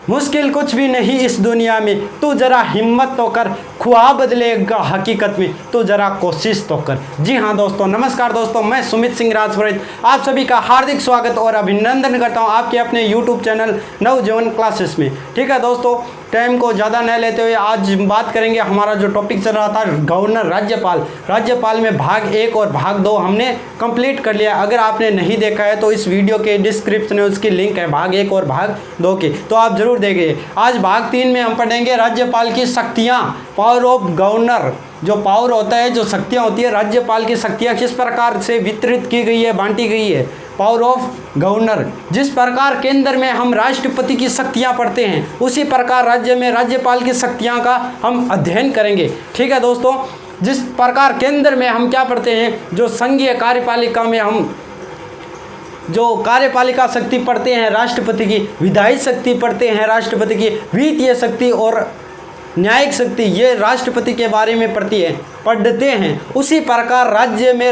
मुश्किल कुछ भी नहीं इस दुनिया में, तू जरा हिम्मत तो कर, ख्वाब बदलेगा हकीकत में, तू जरा कोशिश तो कर। जी हाँ दोस्तों, नमस्कार दोस्तों, मैं सुमित सिंह राजपुरोहित आप सभी का हार्दिक स्वागत और अभिनंदन करता हूँ आपके अपने यूट्यूब चैनल नवजीवन क्लासेस में। ठीक है दोस्तों, टाइम को ज़्यादा न लेते हुए आज बात करेंगे। हमारा जो टॉपिक चल रहा था गवर्नर राज्यपाल में भाग 1 और भाग 2 हमने कंप्लीट कर लिया। अगर आपने नहीं देखा है तो इस वीडियो के डिस्क्रिप्शन में उसकी लिंक है भाग 1 और भाग 2 की, तो आप जरूर देखिए। आज भाग 3 में हम पढ़ेंगे राज्यपाल की शक्तियाँ, पावर ऑफ गवर्नर। जो पावर होता है, जो शक्तियाँ होती है, राज्यपाल की शक्तियाँ किस प्रकार से वितरित की गई है, बांटी गई है। पावर ऑफ गवर्नर, जिस प्रकार केंद्र में हम राष्ट्रपति की शक्तियाँ पढ़ते हैं, उसी प्रकार राज्य में राज्यपाल की शक्तियाँ का हम अध्ययन करेंगे। ठीक है दोस्तों, जिस प्रकार केंद्र में हम क्या पढ़ते हैं, जो संघीय कार्यपालिका में हम जो कार्यपालिका शक्ति पढ़ते हैं राष्ट्रपति की, विधायी शक्ति पढ़ते हैं राष्ट्रपति की, वित्तीय शक्ति और न्यायिक शक्ति ये राष्ट्रपति के बारे में पढ़ते हैं। उसी प्रकार राज्य में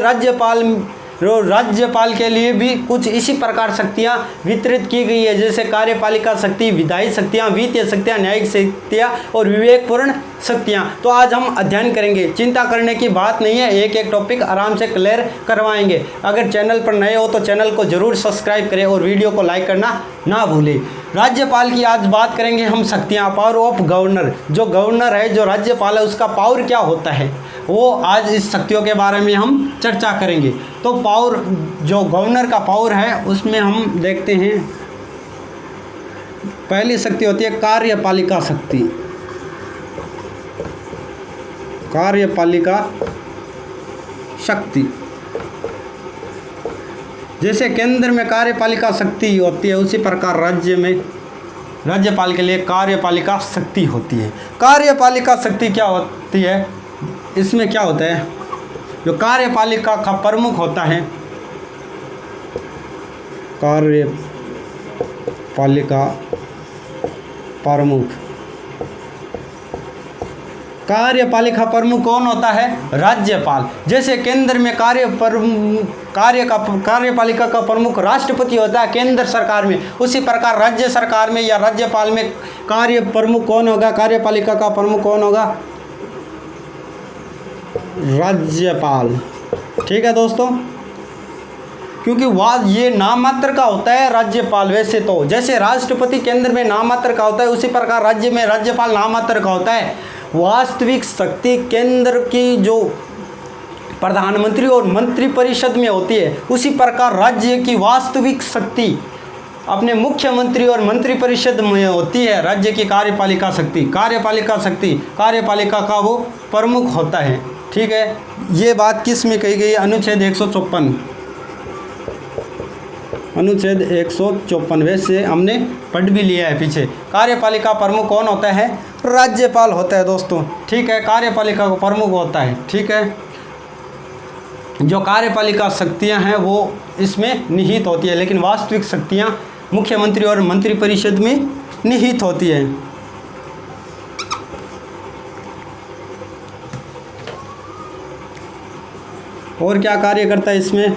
राज्यपाल के लिए भी कुछ इसी प्रकार शक्तियाँ वितरित की गई है, जैसे कार्यपालिका शक्ति, विधायी शक्तियाँ, वित्तीय शक्तियाँ, न्यायिक शक्तियाँ और विवेकपूर्ण शक्तियाँ। तो आज हम अध्ययन करेंगे, चिंता करने की बात नहीं है, एक एक टॉपिक आराम से क्लियर करवाएंगे। अगर चैनल पर नए हो तो चैनल को जरूर सब्सक्राइब करें और वीडियो को लाइक करना ना भूलें। राज्यपाल की आज बात करेंगे हम शक्तियाँ, पावर ऑफ गवर्नर। जो गवर्नर है, जो राज्यपाल है, उसका पावर क्या होता है, वो आज इस शक्तियों के बारे में हम चर्चा करेंगे। तो पावर, जो गवर्नर का पावर है, उसमें हम देखते हैं पहली शक्ति होती है कार्यपालिका शक्ति। कार्यपालिका शक्ति, जैसे केंद्र में कार्यपालिका शक्ति होती है, उसी प्रकार राज्य में राज्यपाल के लिए कार्यपालिका शक्ति होती है। कार्यपालिका शक्ति क्या होती है, इसमें क्या होता है, जो कार्यपालिका का प्रमुख होता है, कार्यपालिका प्रमुख, कार्यपालिका प्रमुख कौन होता है, राज्यपाल। जैसे केंद्र में कार्यपालिका का प्रमुख राष्ट्रपति होता है केंद्र सरकार में, उसी प्रकार राज्य सरकार में या राज्यपाल में कार्य प्रमुख कौन होगा, कार्यपालिका का प्रमुख कौन होगा, राज्यपाल। ठीक है दोस्तों, क्योंकि वह ये नाममात्र का होता है राज्यपाल। वैसे तो जैसे राष्ट्रपति केंद्र में नाममात्र का होता है, उसी प्रकार राज्य में राज्यपाल नाममात्र का होता है। वास्तविक शक्ति केंद्र की जो प्रधानमंत्री और मंत्रिपरिषद में होती है, उसी प्रकार राज्य की वास्तविक शक्ति अपने मुख्यमंत्री और मंत्रिपरिषद में होती है। राज्य की कार्यपालिका शक्ति कार्यपालिका का वो प्रमुख होता है। ठीक है, ये बात किस में कही गई है, अनुच्छेद 154, अनुच्छेद 154 वैसे हमने पढ़ भी लिया है पीछे। कार्यपालिका प्रमुख कौन होता है, राज्यपाल होता है दोस्तों। ठीक है, कार्यपालिका का प्रमुख होता है। ठीक है, जो कार्यपालिका शक्तियां हैं वो इसमें निहित होती है, लेकिन वास्तविक शक्तियां मुख्यमंत्री और मंत्रिपरिषद में निहित होती है। और क्या कार्य करता है इसमें,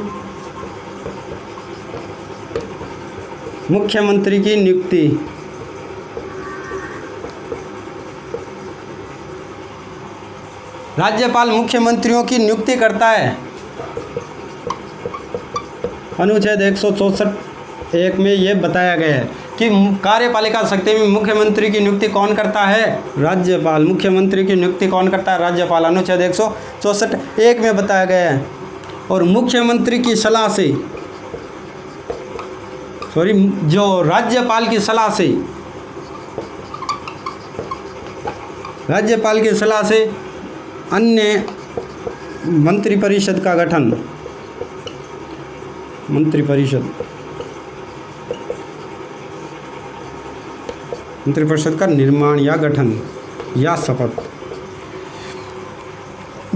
मुख्यमंत्री की नियुक्ति, राज्यपाल मुख्यमंत्रियों की नियुक्ति करता है। अनुच्छेद 164(1) में ये बताया गया है कि कार्यपालिका शक्ति में मुख्यमंत्री की नियुक्ति कौन करता है, राज्यपाल। मुख्यमंत्री की नियुक्ति कौन करता है, राज्यपाल। अनुच्छेद 164(1) में बताया गया है। और मुख्यमंत्री की सलाह से, जो राज्यपाल की सलाह से, राज्यपाल की सलाह से अन्य मंत्रिपरिषद का गठन, मंत्रिपरिषद का निर्माण या गठन या शपथ।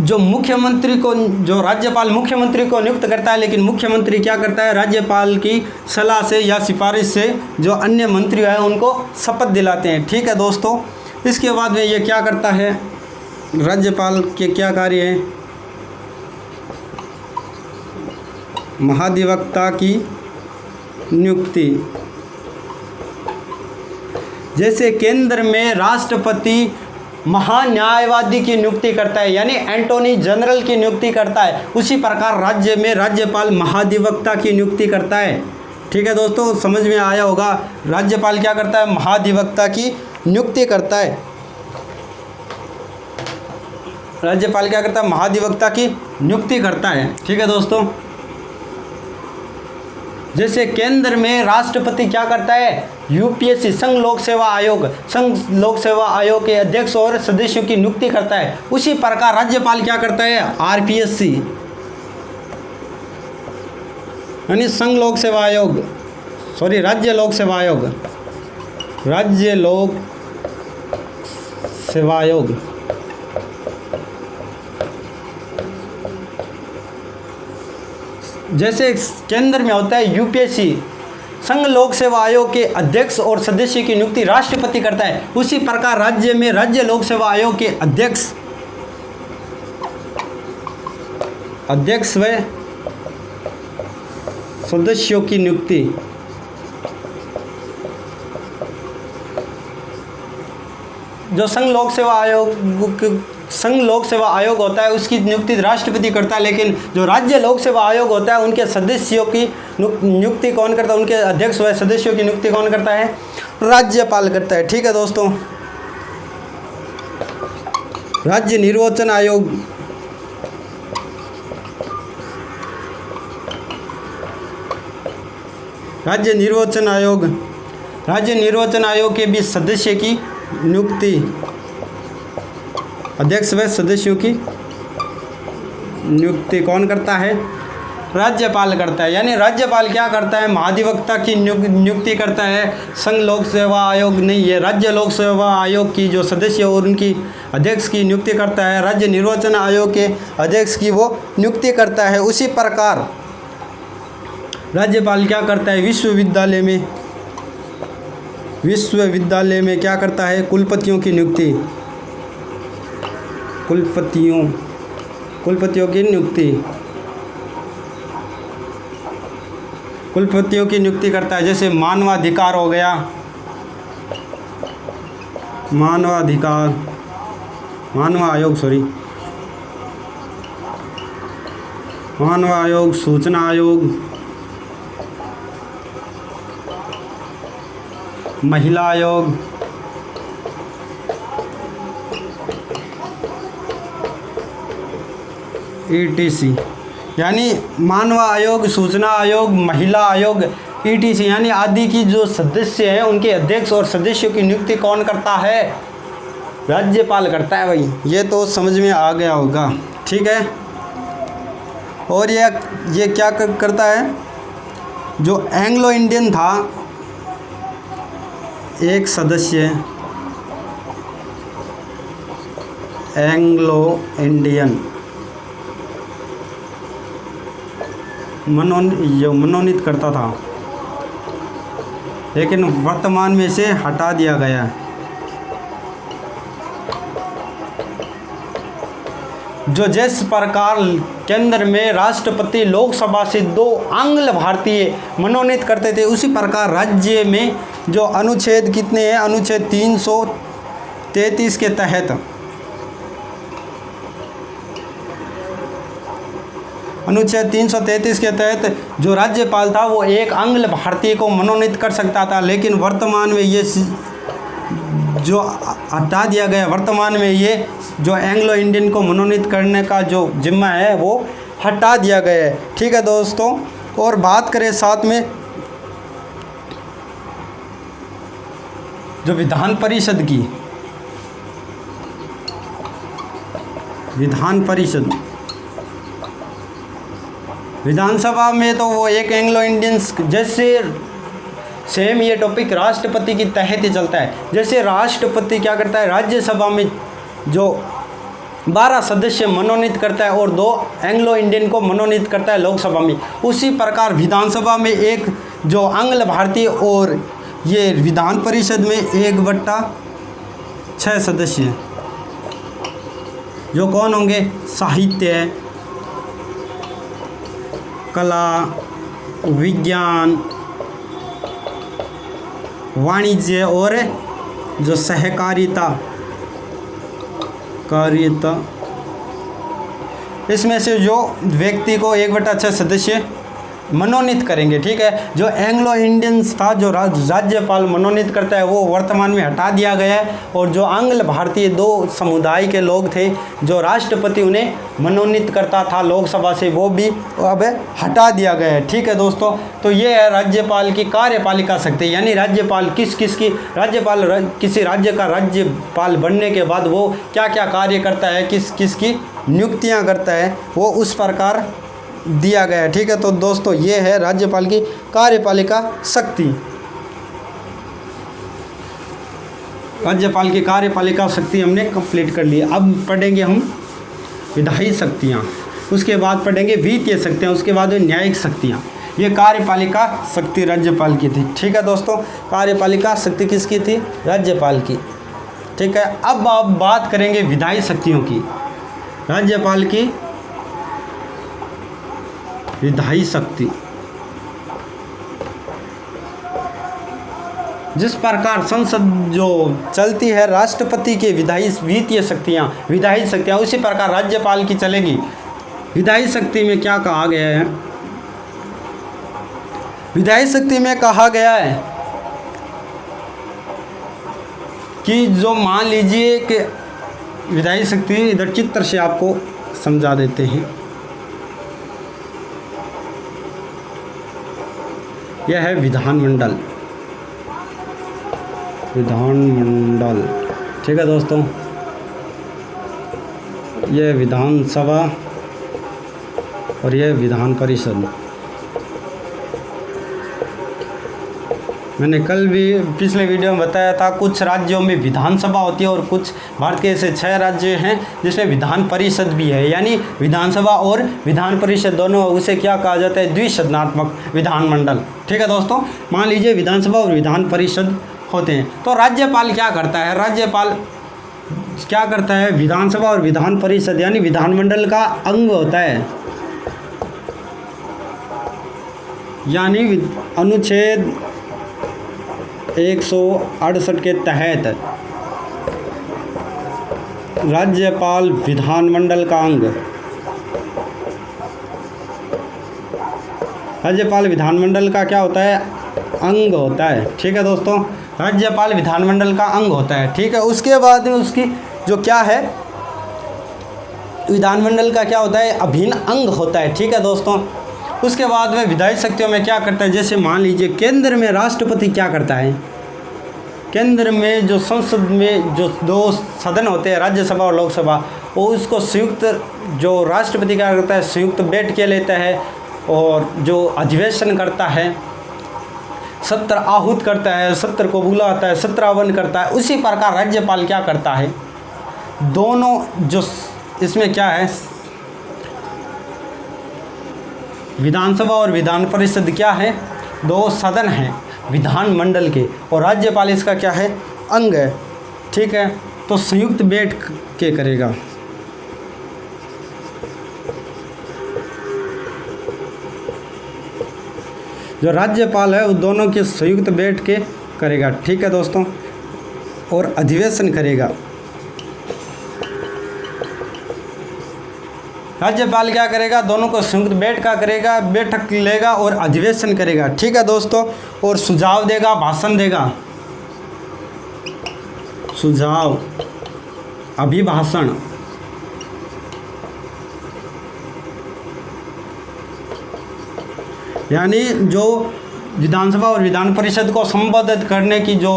जो मुख्यमंत्री को, जो राज्यपाल मुख्यमंत्री को नियुक्त करता है, लेकिन मुख्यमंत्री क्या करता है, राज्यपाल की सलाह से या सिफारिश से जो अन्य मंत्री हैं उनको शपथ दिलाते हैं। ठीक है दोस्तों, इसके बाद में ये क्या करता है, राज्यपाल के क्या कार्य हैं, महाधिवक्ता की नियुक्ति, जैसे केंद्र में राष्ट्रपति महान्यायवादी की नियुक्ति करता है यानी एंटोनी जनरल की नियुक्ति करता है, उसी प्रकार राज्य में राज्यपाल महाधिवक्ता की नियुक्ति करता है। ठीक है दोस्तों, समझ में आया होगा। राज्यपाल क्या करता है? महाधिवक्ता की नियुक्ति करता है। राज्यपाल क्या करता है? महाधिवक्ता की नियुक्ति करता है। ठीक है दोस्तों, जैसे केंद्र में राष्ट्रपति क्या करता है? यूपीएससी संघ लोक सेवा आयोग के अध्यक्ष और सदस्यों की नियुक्ति करता है, उसी प्रकार राज्यपाल क्या करता है? आरपीएससी यानी संघ लोक सेवा आयोग, राज्य लोक सेवा आयोग, राज्य लोक सेवा आयोग जैसे केंद्र में होता है यूपीएससी, संघ लोक सेवा आयोग के अध्यक्ष और सदस्य की नियुक्ति राष्ट्रपति करता है, उसी प्रकार राज्य में राज्य लोक सेवा आयोग के अध्यक्ष व सदस्यों की नियुक्ति जो संघ लोक सेवा आयोग होता है उसकी नियुक्ति राष्ट्रपति करता है, लेकिन जो राज्य लोक सेवा आयोग होता है उनके सदस्यों की नियुक्ति कौन करता है? उनके अध्यक्ष व सदस्यों की नियुक्ति कौन करता है? राज्यपाल करता है। ठीक है दोस्तों, राज्य निर्वाचन आयोग राज्य निर्वाचन आयोग के भी सदस्य की नियुक्ति अध्यक्ष व सदस्यों की नियुक्ति कौन करता है? राज्यपाल करता है। यानी राज्यपाल क्या करता है? महाधिवक्ता की नियुक्ति करता है। संघ लोक सेवा आयोग नहीं, ये राज्य लोक सेवा आयोग की जो सदस्य और उनकी अध्यक्ष की नियुक्ति करता है, राज्य निर्वाचन आयोग के अध्यक्ष की वो नियुक्ति करता है। उसी प्रकार राज्यपाल क्या करता है? विश्वविद्यालय में क्या करता है? कुलपतियों की नियुक्ति कुलपतियों की नियुक्ति करता है। जैसे मानवाधिकार हो गया, मानव आयोग, सूचना आयोग, महिला आयोग, ETC यानी मानव आयोग, सूचना आयोग, महिला आयोग, ETC यानी आदि की जो सदस्य हैं उनके अध्यक्ष और सदस्यों की नियुक्ति कौन करता है? राज्यपाल करता है। भाई ये तो समझ में आ गया होगा। ठीक है, और ये क्या करता है? जो एंग्लो इंडियन था एक सदस्य, एंग्लो इंडियन मनोनीत करता था, लेकिन वर्तमान में से हटा दिया गया है। जो जिस प्रकार केंद्र में राष्ट्रपति लोकसभा से 2 आंग्ल भारतीय मनोनीत करते थे, उसी प्रकार राज्य में जो अनुच्छेद कितने हैं? अनुच्छेद 333 के तहत अनुच्छेद 333 के तहत जो राज्यपाल था वो एक आंग्ल भारतीय को मनोनीत कर सकता था, लेकिन वर्तमान में ये जो हटा दिया गया, वर्तमान में ये जो एंग्लो इंडियन को मनोनीत करने का जो जिम्मा है वो हटा दिया गया है। ठीक है दोस्तों, और बात करें साथ में जो विधान परिषद की, विधानसभा में तो वो एक एंग्लो इंडियंस, जैसे सेम ये टॉपिक राष्ट्रपति की तहत ही चलता है। जैसे राष्ट्रपति क्या करता है? राज्यसभा में जो 12 सदस्य मनोनीत करता है और 2 एंग्लो इंडियन को मनोनीत करता है लोकसभा में, उसी प्रकार विधानसभा में एक जो आंग्ल भारतीय और ये विधान परिषद में 1/6 सदस्य जो कौन होंगे? साहित्य, कला, विज्ञान, वाणिज्य और जो सहकारिता कारिता, इसमें से जो व्यक्ति को 1/6 सदस्य मनोनीत करेंगे, ठीक है। जो एंग्लो इंडियंस था, जो राज्यपाल मनोनीत करता है, वो वर्तमान में हटा दिया गया है। और जो आंग्ल भारतीय 2 समुदाय के लोग थे, जो राष्ट्रपति उन्हें मनोनीत करता था लोकसभा से, वो भी अब हटा दिया गया है, ठीक है दोस्तों। तो ये है राज्यपाल की कार्यपालिका शक्ति, यानी राज्यपाल किस की राज्यपाल किसी राज्य का राज्यपाल बनने के बाद वो क्या क्या कार्य करता है, किस की नियुक्तियाँ करता है, वो उस प्रकार दिया गया है, ठीक है। तो दोस्तों ये है राज्यपाल की कार्यपालिका शक्ति। राज्यपाल की कार्यपालिका शक्ति हमने कंप्लीट कर ली। अब पढ़ेंगे हम विधायी शक्तियाँ, उसके बाद पढ़ेंगे वित्तीय शक्तियाँ, उसके बाद न्यायिक शक्तियाँ। ये कार्यपालिका शक्ति राज्यपाल की थी, ठीक है दोस्तों। कार्यपालिका शक्ति किसकी थी? राज्यपाल की, ठीक है। अब आप बात करेंगे विधायी शक्तियों की। राज्यपाल की विधायी शक्ति, जिस प्रकार संसद जो चलती है, राष्ट्रपति के वित्तीय शक्तियाँ उसी प्रकार राज्यपाल की चलेगी। विधायी शक्ति में क्या कहा गया है? विधायी शक्ति में कहा गया है कि जो मान लीजिए कि विधायी शक्ति, इधर चित्र से आपको समझा देते हैं। यह है विधानमंडल, ठीक है दोस्तों। यह विधानसभा और यह विधान परिषद। मैंने कल भी पिछले वीडियो में बताया था, कुछ राज्यों में विधानसभा होती है और कुछ भारत के ऐसे 6 राज्य हैं जिसमें विधान परिषद भी है। यानी विधानसभा और विधान परिषद दोनों, उसे क्या कहा जाता है? द्विसदनात्मक विधानमंडल, ठीक है दोस्तों। मान लीजिए विधानसभा और विधान परिषद होते हैं, तो राज्यपाल क्या करता है? राज्यपाल क्या करता है? विधानसभा और विधान परिषद यानी विधानमंडल का अंग होता है। यानी अनुच्छेद 168 के तहत राज्यपाल विधानमंडल का अंग, राज्यपाल विधानमंडल का क्या होता है? अंग होता है, ठीक है दोस्तों। राज्यपाल विधानमंडल का अंग होता है, ठीक है। उसके बाद में उसकी जो क्या है, विधानमंडल का क्या होता है? अभिन्न अंग होता है, ठीक है दोस्तों। उसके बाद में विधायी शक्तियों में क्या करता है? जैसे मान लीजिए केंद्र में राष्ट्रपति क्या करता है? केंद्र में जो संसद में जो 2 सदन होते हैं, राज्यसभा और लोकसभा, वो उसको संयुक्त, जो राष्ट्रपति क्या करता है? संयुक्त बैठकें लेता है और जो अधिवेशन करता है, सत्र आहूत करता है, सत्र को बुलाता है, सत्रावन करता है। उसी प्रकार राज्यपाल क्या करता है? दोनों जो इसमें क्या है, विधानसभा और विधान परिषद क्या है? 2 सदन हैं विधानमंडल के, और राज्यपाल इसका क्या है? अंग है, ठीक है। तो संयुक्त बैठ के करेगा। जो राज्यपाल है वो दोनों के संयुक्त बैठ के करेगा, ठीक है दोस्तों, और अधिवेशन करेगा। राज्यपाल क्या करेगा? दोनों को संयुक्त बैठक लेगा और अधिवेशन करेगा, ठीक है दोस्तों। और सुझाव देगा, भाषण देगा। सुझाव, अभिभाषण, यानी जो विधानसभा और विधान परिषद को संबोधित करने की जो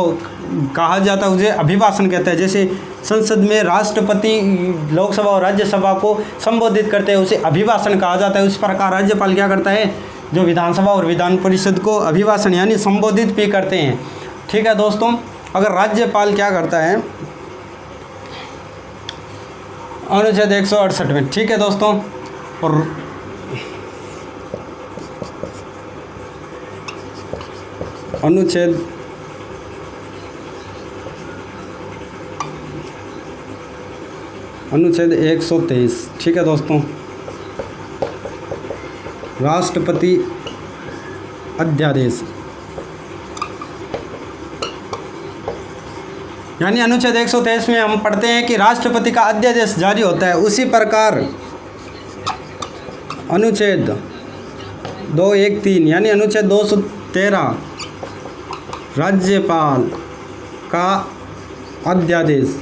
कहा जाता है उसे अभिभाषण कहते हैं। जैसे संसद में राष्ट्रपति लोकसभा और राज्यसभा को संबोधित करते हैं, उसे अभिभाषण कहा जाता है। उस प्रकार राज्यपाल क्या करता है? जो विधानसभा और विधान परिषद को अभिभाषण यानी संबोधित भी करते हैं, ठीक है दोस्तों। अगर राज्यपाल क्या करता है अनुच्छेद 168 में, ठीक है दोस्तों, और अनुच्छेद 123, ठीक है दोस्तों, राष्ट्रपति अध्यादेश। यानी अनुच्छेद 123 में हम पढ़ते हैं कि राष्ट्रपति का अध्यादेश जारी होता है। उसी प्रकार अनुच्छेद 213 यानी अनुच्छेद 213 राज्यपाल का अध्यादेश,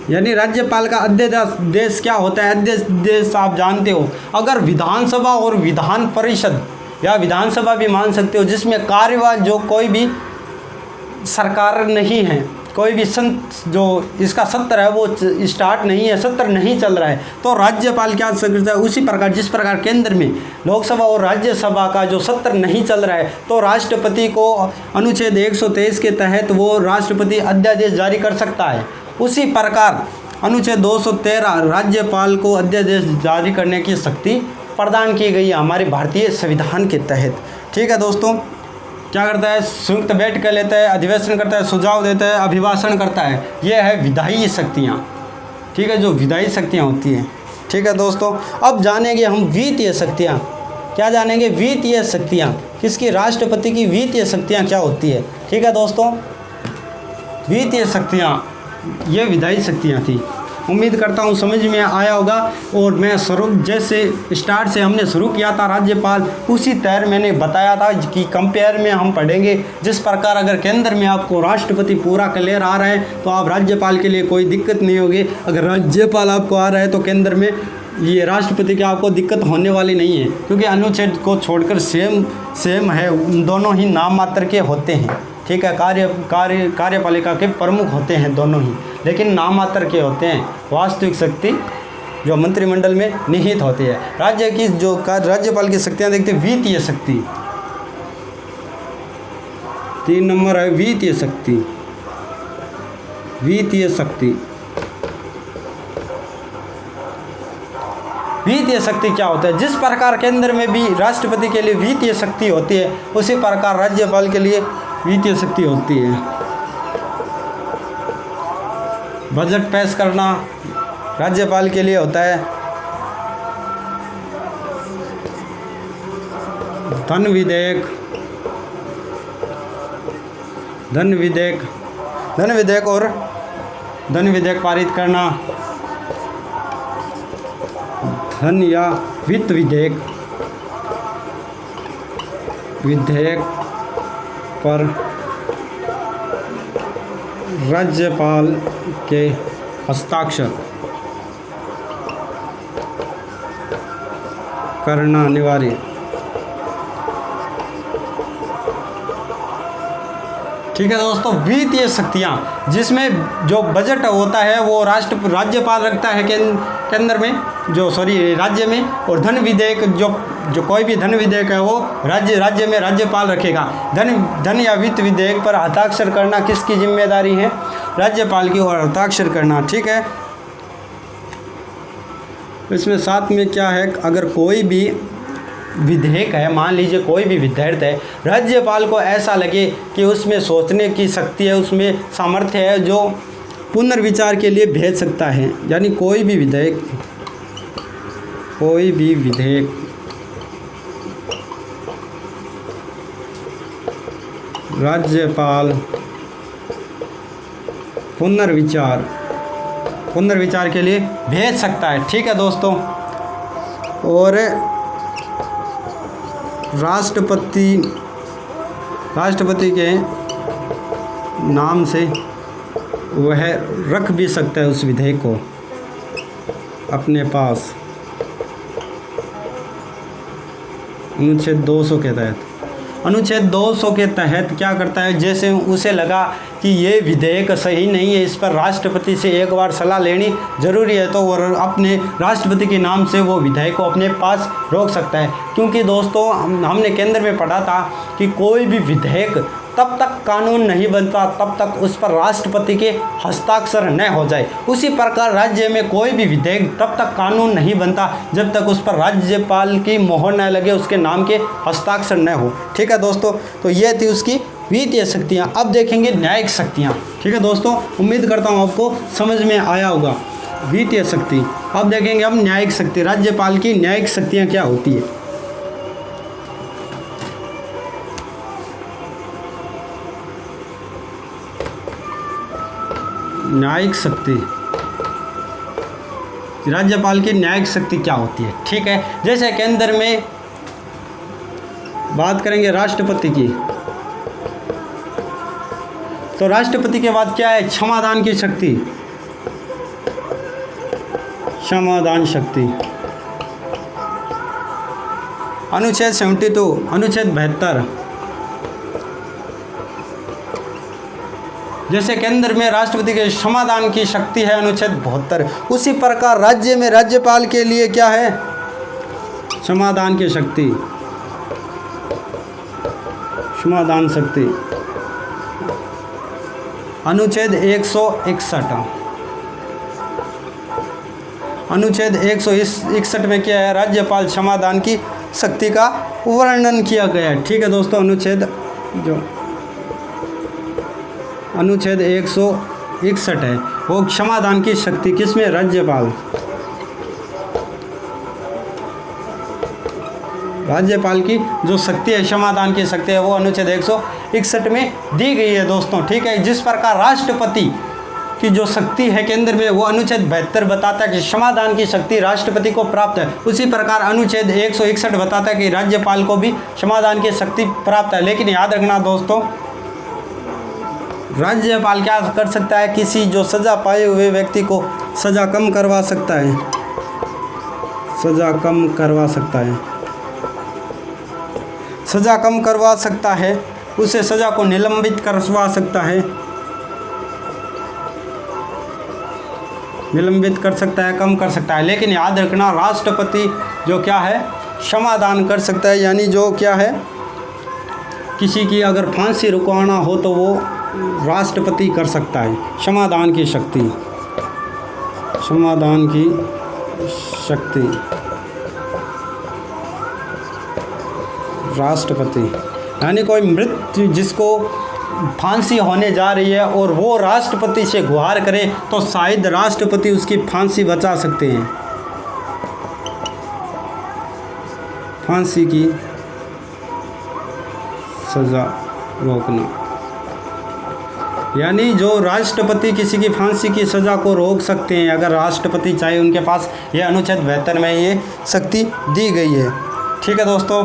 यानी राज्यपाल का अध्यादेश क्या होता है? अध्यादेश आप जानते हो, अगर विधानसभा और विधान परिषद या विधानसभा भी मान सकते हो, जिसमें कार्यवाही जो कोई भी सरकार नहीं है, कोई भी जो इसका सत्र है वो स्टार्ट नहीं है, सत्र नहीं चल रहा है, तो राज्यपाल क्या करता है? उसी प्रकार जिस प्रकार केंद्र में लोकसभा और राज्यसभा का जो सत्र नहीं चल रहा है, तो राष्ट्रपति को अनुच्छेद 123 के तहत वो राष्ट्रपति अध्यादेश जारी कर सकता है। उसी प्रकार अनुच्छेद 213 राज्यपाल को अध्यादेश जारी करने की शक्ति प्रदान की गई है हमारे भारतीय संविधान के तहत। ठीक है दोस्तों, क्या करता है? संयुक्त बैठक लेता है, अधिवेशन करता है, सुझाव देता है, अभिभाषण करता है। ये है विधायी शक्तियाँ। ठीक है, जो विधायी शक्तियाँ होती हैं। ठीक है दोस्तों, अब जानेंगे हम वित्तीय शक्तियाँ। क्या जानेंगे? वित्तीय शक्तियाँ किसकी? राष्ट्रपति की वित्तीय शक्तियाँ क्या होती है? ठीक है दोस्तों, वित्तीय शक्तियाँ ये विधायी शक्तियाँ थी। उम्मीद करता हूँ समझ में आया होगा। और मैं शुरू जैसे स्टार्ट से हमने शुरू किया था राज्यपाल, उसी तरह मैंने बताया था कि कंपेयर में हम पढ़ेंगे। जिस प्रकार अगर केंद्र में आपको राष्ट्रपति पूरा क्लियर आ रहा है तो आप राज्यपाल के लिए कोई दिक्कत नहीं होगी। अगर राज्यपाल आपको आ रहा है तो केंद्र में ये राष्ट्रपति की आपको दिक्कत होने वाली नहीं है, क्योंकि अनुच्छेद को छोड़कर सेम है, दोनों ही नाम मात्र के होते हैं। ठीक है, कार्यपालिका के प्रमुख होते हैं दोनों ही, लेकिन नाम मात्र के होते हैं। वास्तविक शक्ति जो मंत्रिमंडल में निहित होती है। राज्य की जो राज्यपाल की शक्तियाँ देखते हैं, वित्तीय शक्ति 3 नंबर है, वित्तीय शक्ति। वित्तीय शक्ति, वित्तीय शक्ति क्या होता है? जिस प्रकार केंद्र में भी राष्ट्रपति के लिए वित्तीय शक्ति होती है, उसी प्रकार राज्यपाल के लिए वित्तीय शक्ति होती है। बजट पेश करना राज्यपाल के लिए होता है। धन विधेयक और धन विधेयक पारित करना, धन या वित्त विधेयक पर राज्यपाल के हस्ताक्षर करना अनिवार्य। ठीक है दोस्तों, वित्तीय शक्तियाँ जिसमें जो बजट होता है वो राज्यपाल रखता है केंद्र में, राज्य में। और धन विधेयक जो कोई भी धन विधेयक है वो राज्य में राज्यपाल रखेगा। धन या वित्त विधेयक पर हस्ताक्षर करना किसकी जिम्मेदारी है? राज्यपाल की, और हस्ताक्षर करना। ठीक है, इसमें साथ में क्या है? अगर कोई भी विधेयक है, मान लीजिए कोई भी विधेयक है, राज्यपाल को ऐसा लगे कि उसमें सोचने की शक्ति है, उसमें सामर्थ्य है, जो पुनर्विचार के लिए भेज सकता है। यानी कोई भी विधेयक राज्यपाल पुनर्विचार के लिए भेज सकता है। ठीक है दोस्तों, और राष्ट्रपति के नाम से वह रख भी सकता है उस विधेयक को अपने पास। अनुच्छेद 200 के तहत क्या करता है? जैसे उसे लगा कि ये विधेयक सही नहीं है, इस पर राष्ट्रपति से एक बार सलाह लेनी जरूरी है, तो वो अपने राष्ट्रपति के नाम से वो विधेयक को अपने पास रोक सकता है। क्योंकि दोस्तों हमने केंद्र में पढ़ा था कि कोई भी विधेयक तब तक कानून नहीं बनता तब तक उस पर राष्ट्रपति के हस्ताक्षर न हो जाए। उसी प्रकार राज्य में कोई भी विधेयक तब तक कानून नहीं बनता जब तक उस पर राज्यपाल की मोहर न लगे, उसके नाम के हस्ताक्षर न हो। ठीक है दोस्तों, तो ये थी उसकी वित्तीय शक्तियाँ। अब देखेंगे न्यायिक शक्तियाँ। ठीक है दोस्तों, उम्मीद करता हूँ आपको समझ में आया होगा वित्तीय शक्ति। अब देखेंगे हम न्यायिक शक्ति, राज्यपाल की न्यायिक शक्तियाँ क्या होती है। न्यायिक शक्ति, राज्यपाल की न्यायिक शक्ति क्या होती है। ठीक है, जैसे केंद्र में बात करेंगे राष्ट्रपति की, तो राष्ट्रपति के बाद क्या है, क्षमादान की शक्ति, क्षमादान शक्ति। अनुच्छेद 72, अनुच्छेद 72, जैसे केंद्र में राष्ट्रपति के क्षमादान की शक्ति है अनुच्छेद 72, उसी प्रकार राज्य में राज्यपाल के लिए क्या है, क्षमादान की शक्ति, क्षमादान शक्ति। अनुच्छेद 161, अनुच्छेद 161 में क्या है, राज्यपाल क्षमादान की शक्ति का वर्णन किया गया है। ठीक है दोस्तों, अनुच्छेद 161 है वो क्षमादान की शक्ति किसमें, राज्यपाल, राज्यपाल की जो शक्ति है, क्षमादान की शक्ति है, वो अनुच्छेद 161 में दी गई है दोस्तों। ठीक है, जिस प्रकार राष्ट्रपति की जो शक्ति है केंद्र में, वो अनुच्छेद 72 बताता है कि क्षमादान की शक्ति राष्ट्रपति को प्राप्त है, उसी प्रकार अनुच्छेद 161 बताता है कि राज्यपाल को भी क्षमादान की शक्ति प्राप्त है। लेकिन याद रखना दोस्तों, राज्यपाल क्या कर सकता है, किसी जो सजा पाए हुए व्यक्ति को सजा कम करवा सकता है, सजा कम करवा सकता है, सजा कम करवा सकता है, उसे सजा को निलंबित करवा सकता है, निलंबित कर सकता है, कम कर सकता है। लेकिन याद रखना, राष्ट्रपति जो क्या है, क्षमादान कर सकता है, यानी जो क्या है, किसी की अगर फांसी रुकवाना हो तो वो राष्ट्रपति कर सकता है। क्षमादान की शक्ति, क्षमादान की शक्ति, राष्ट्रपति, यानी कोई मृत्यु जिसको फांसी होने जा रही है और वो राष्ट्रपति से गुहार करे तो शायद राष्ट्रपति उसकी फांसी बचा सकते हैं, फांसी की सजा रोकना, यानी जो राष्ट्रपति किसी की फांसी की सजा को रोक सकते हैं अगर राष्ट्रपति चाहे, उनके पास ये अनुच्छेद 72 में ये शक्ति दी गई है। ठीक है दोस्तों,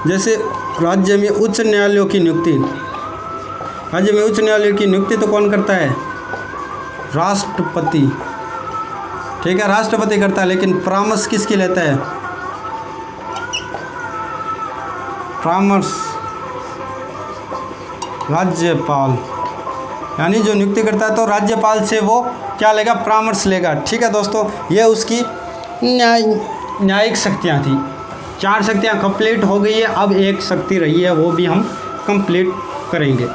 जैसे राज्य में उच्च न्यायालयों की नियुक्ति, राज्य में उच्च न्यायालयों की नियुक्ति तो कौन करता है, राष्ट्रपति। ठीक है, राष्ट्रपति करता है, लेकिन परामर्श किसकी लेता है, परामर्श राज्यपाल, यानी जो नियुक्ति करता है तो राज्यपाल से वो क्या लेगा, परामर्श लेगा। ठीक है दोस्तों, ये उसकी न्यायिक शक्तियाँ थी। 4 शक्तियाँ कंप्लीट हो गई है, अब एक शक्ति रही है, वो भी हम कंप्लीट करेंगे।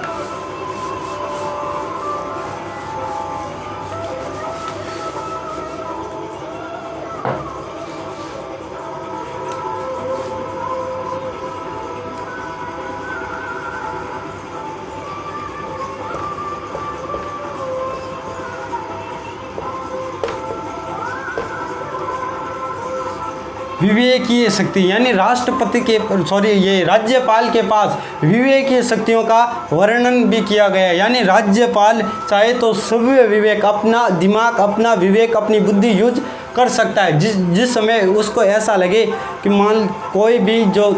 विवेकीय शक्ति, यानी राष्ट्रपति के ये राज्यपाल के पास विवेकीय शक्तियों का वर्णन भी किया गया है। यानी राज्यपाल चाहे तो सभी विवेक, अपना दिमाग, अपना विवेक, अपनी बुद्धि यूज कर सकता है। जिस समय उसको ऐसा लगे कि मान कोई भी जो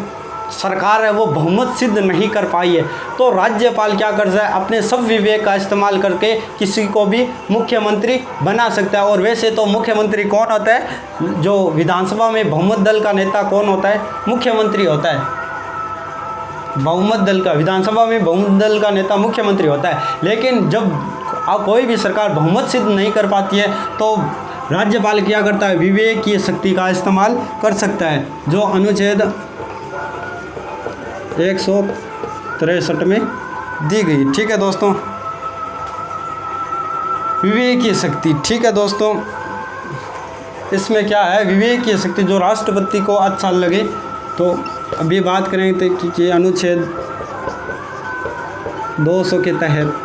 सरकार है वो बहुमत सिद्ध नहीं कर पाई है, तो राज्यपाल क्या कर सकता है, अपने सब विवेक का इस्तेमाल करके किसी को भी मुख्यमंत्री बना सकता है। और वैसे तो मुख्यमंत्री कौन होता है, जो विधानसभा में बहुमत दल का नेता कौन होता है, मुख्यमंत्री होता है। बहुमत दल का, विधानसभा में बहुमत दल का नेता मुख्यमंत्री होता है। लेकिन जब कोई भी सरकार बहुमत सिद्ध नहीं कर पाती है तो राज्यपाल क्या करता है, विवेकीय शक्ति का इस्तेमाल कर सकता है, जो अनुच्छेद 163 में दी गई। ठीक है दोस्तों, विवेकीय शक्ति। ठीक है दोस्तों, इसमें क्या है, विवेकीय शक्ति जो राष्ट्रपति को अच्छा लगे, तो अभी बात करेंगे कि अनुच्छेद 200 के तहत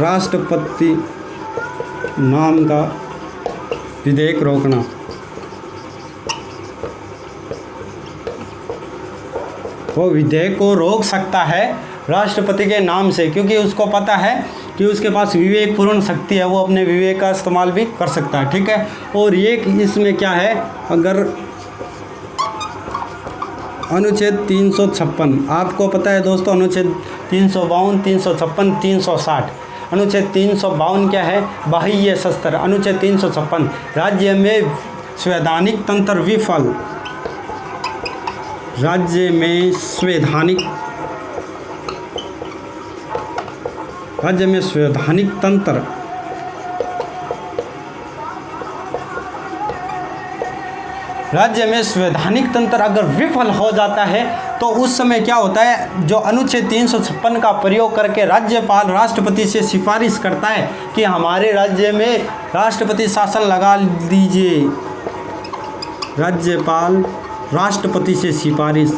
राष्ट्रपति नाम का विधेयक रोकना। वो विधेयक को रोक सकता है राष्ट्रपति के नाम से, क्योंकि उसको पता है कि उसके पास विवेकपूर्ण शक्ति है, वो अपने विवेक का इस्तेमाल भी कर सकता है। ठीक है, और ये इसमें क्या है, अगर अनुच्छेद 356 आपको पता है दोस्तों, अनुच्छेद 352, 356, 360। अनुच्छेद 352 क्या है, बाह्य शस्त्र। अनुच्छेद 356 राज्य में संवैधानिक तंत्र विफल, राज्य में संवैधानिक तंत्र राज्य में संवैधानिक तंत्र अगर विफल हो जाता है तो उस समय क्या होता है, जो अनुच्छेद 356 का प्रयोग करके राज्यपाल राष्ट्रपति से सिफारिश करता है कि हमारे राज्य में राष्ट्रपति शासन लगा दीजिए। राज्यपाल राष्ट्रपति से सिफारिश,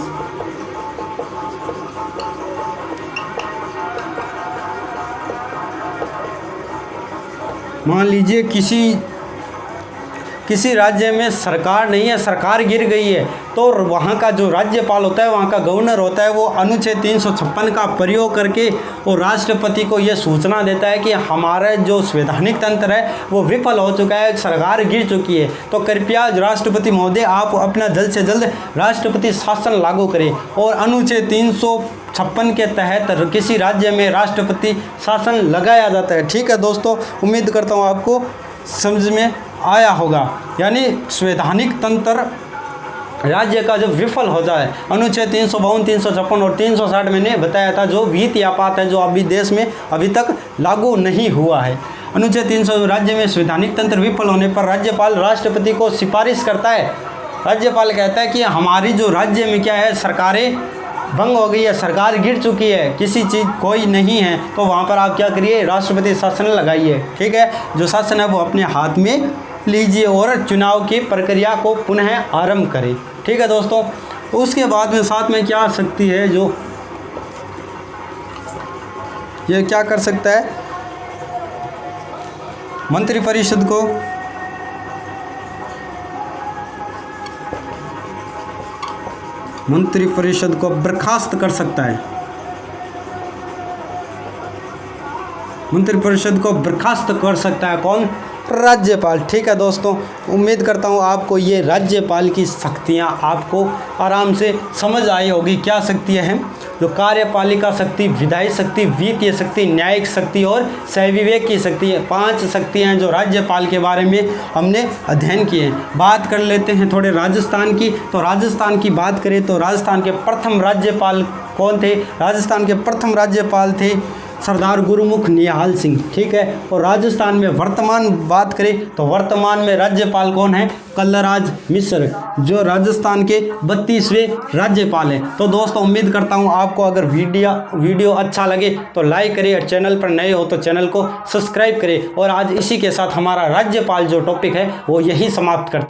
मान लीजिए किसी राज्य में सरकार नहीं है, सरकार गिर गई है, तो वहाँ का जो राज्यपाल होता है, वहाँ का गवर्नर होता है, वो अनुच्छेद 356 का प्रयोग करके और राष्ट्रपति को ये सूचना देता है कि हमारा जो संवैधानिक तंत्र है वो विफल हो चुका है, सरकार गिर चुकी है, तो कृपया राष्ट्रपति महोदय आप अपना जल्द से जल्द राष्ट्रपति शासन लागू करें। और अनुच्छेद 356 के तहत किसी राज्य में राष्ट्रपति शासन लगाया जाता है। ठीक है दोस्तों, उम्मीद करता हूँ आपको समझ में आया होगा। यानी संवैधानिक तंत्र राज्य का जो विफल हो जाए, अनुच्छेद 352, 356 और 360 मैंने बताया था, जो विहित आपात है, जो अभी देश में अभी तक लागू नहीं हुआ है। अनुच्छेद 300 राज्य में संवैधानिक तंत्र विफल होने पर राज्यपाल राष्ट्रपति को सिफारिश करता है। राज्यपाल कहता है कि हमारी जो राज्य में क्या है, सरकारें भंग हो गई है, सरकार गिर चुकी है, किसी चीज़ कोई नहीं है, तो वहाँ पर आप क्या करिए, राष्ट्रपति शासन लगाइए। ठीक है, जो शासन है वो अपने हाथ में लीजिए और चुनाव की प्रक्रिया को पुनः आरंभ करें। ठीक है दोस्तों, उसके बाद में साथ में क्या आ सकती है, जो ये क्या कर सकता है, मंत्रिपरिषद को बर्खास्त कर सकता है। मंत्रिपरिषद को बर्खास्त कर सकता है कौन, राज्यपाल। ठीक है दोस्तों, उम्मीद करता हूँ आपको ये राज्यपाल की शक्तियाँ आपको आराम से समझ आई होगी। क्या शक्तियाँ हैं, जो कार्यपालिका शक्ति, विधायी शक्ति, वित्तीय शक्ति, न्यायिक शक्ति और सहविवेक की शक्ति है। 5 शक्तियाँ हैं जो राज्यपाल के बारे में हमने अध्ययन किए हैं। बात कर लेते हैं थोड़े राजस्थान की। तो राजस्थान की बात करें तो राजस्थान के प्रथम राज्यपाल कौन थे, राजस्थान के प्रथम राज्यपाल थे सरदार गुरुमुख निहाल सिंह। ठीक है, और राजस्थान में वर्तमान बात करें तो वर्तमान में राज्यपाल कौन है, कलराज मिश्र, जो राजस्थान के 32वें राज्यपाल हैं। तो दोस्तों उम्मीद करता हूं आपको अगर वीडियो अच्छा लगे तो लाइक करें, और चैनल पर नए हो तो चैनल को सब्सक्राइब करें। और आज इसी के साथ हमारा राज्यपाल जो टॉपिक है वो यही समाप्त करते हैं।